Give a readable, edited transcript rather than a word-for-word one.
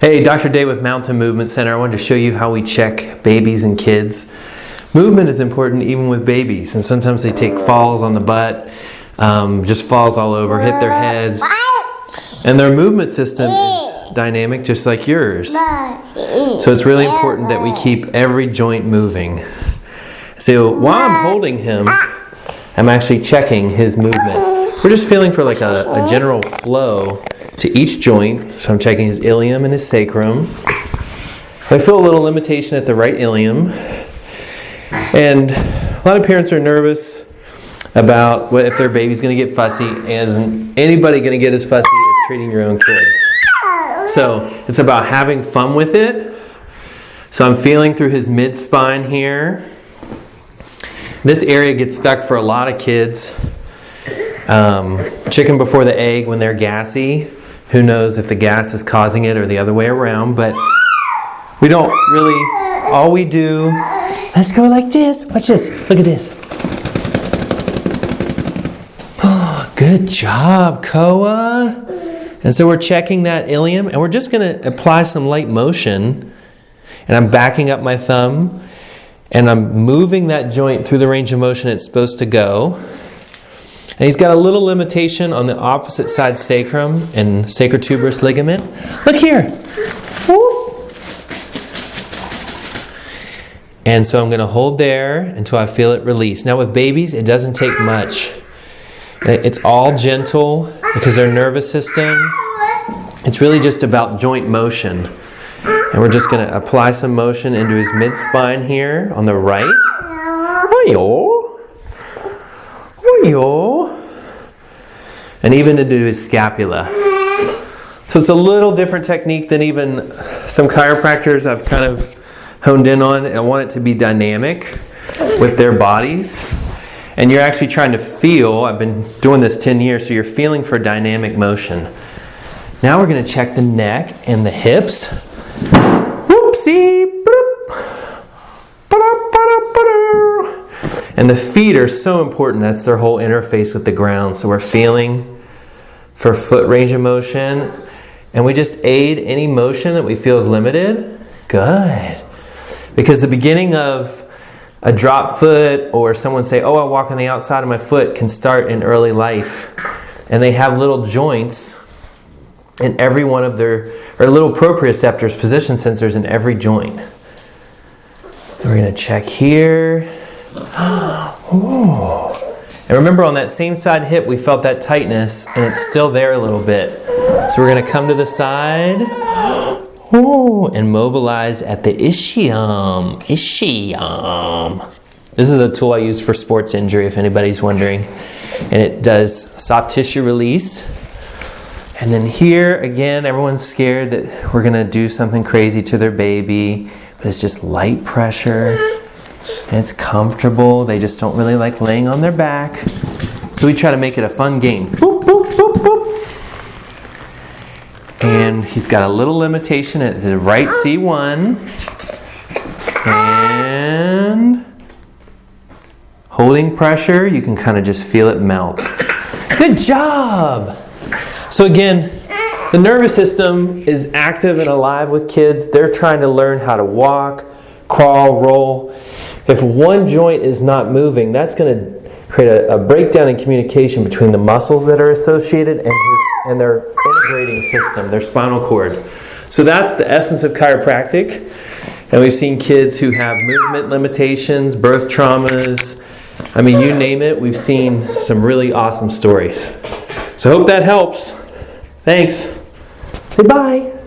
Hey, Dr. Day with Mountain Movement Center. I wanted to show you how we check babies and kids. Movement is important even with babies, and sometimes they take falls on the butt, just falls all over, hit their heads. And their movement system is dynamic just like yours. So it's really important that we keep every joint moving. So while I'm holding him, I'm actually checking his movement. We're just feeling for like a general flow to each joint. So I'm checking his ilium and his sacrum. I feel a little limitation at the right ilium. And a lot of parents are nervous about what if their baby's going to get fussy. Isn't anybody going to get as fussy as treating your own kids? So it's about having fun with it. So I'm feeling through his mid-spine here. This area gets stuck for a lot of kids. Chicken before the egg when they're gassy. Who knows if the gas is causing it or the other way around, but we don't really, all we do, let's go like this. Watch this, look at this. Oh, good job, Koa. And so we're checking that ilium, and we're just gonna apply some light motion, and I'm backing up my thumb, and I'm moving that joint through the range of motion it's supposed to go. And he's got a little limitation on the opposite side sacrum and sacrotuberous ligament. Look here. Whoop. And so I'm going to hold there until I feel it release. Now with babies, it doesn't take much. It's all gentle because their nervous system, it's really just about joint motion. And we're just going to apply some motion into his mid-spine here on the right. And even into his scapula. So it's a little different technique than even some chiropractors I've kind of honed in on. I want it to be dynamic with their bodies. And you're actually trying to feel, I've been doing this 10 years, so you're feeling for dynamic motion. Now we're going to check the neck and the hips. Whoopsie! And the feet are so important. That's their whole interface with the ground. So we're feeling for foot range of motion. And we just aid any motion that we feel is limited. Good. Because the beginning of a drop foot or someone say, oh, I walk on the outside of my foot can start in early life. And they have little joints in every one of their, or little proprioceptors, position sensors in every joint. And we're going to check here. Ooh. And remember on that same side hip we felt that tightness and it's still there a little bit. So we're going to come to the side. Ooh, and mobilize at the ischium. This is a tool I use for sports injury if anybody's wondering. And it does soft tissue release. And then here again everyone's scared that we're going to do something crazy to their baby. But it's just light pressure. And it's comfortable. They just don't really like laying on their back. So we try to make it a fun game. Boop, boop, boop, boop. And he's got a little limitation at the right C1. And holding pressure, you can kind of just feel it melt. Good job! So again, the nervous system is active and alive with kids. They're trying to learn how to walk, crawl, roll. If one joint is not moving, that's going to create a breakdown in communication between the muscles that are associated and their integrating system, their spinal cord. So that's the essence of chiropractic. And we've seen kids who have movement limitations, birth traumas. I mean, you name it, we've seen some really awesome stories. So I hope that helps. Thanks. Say bye.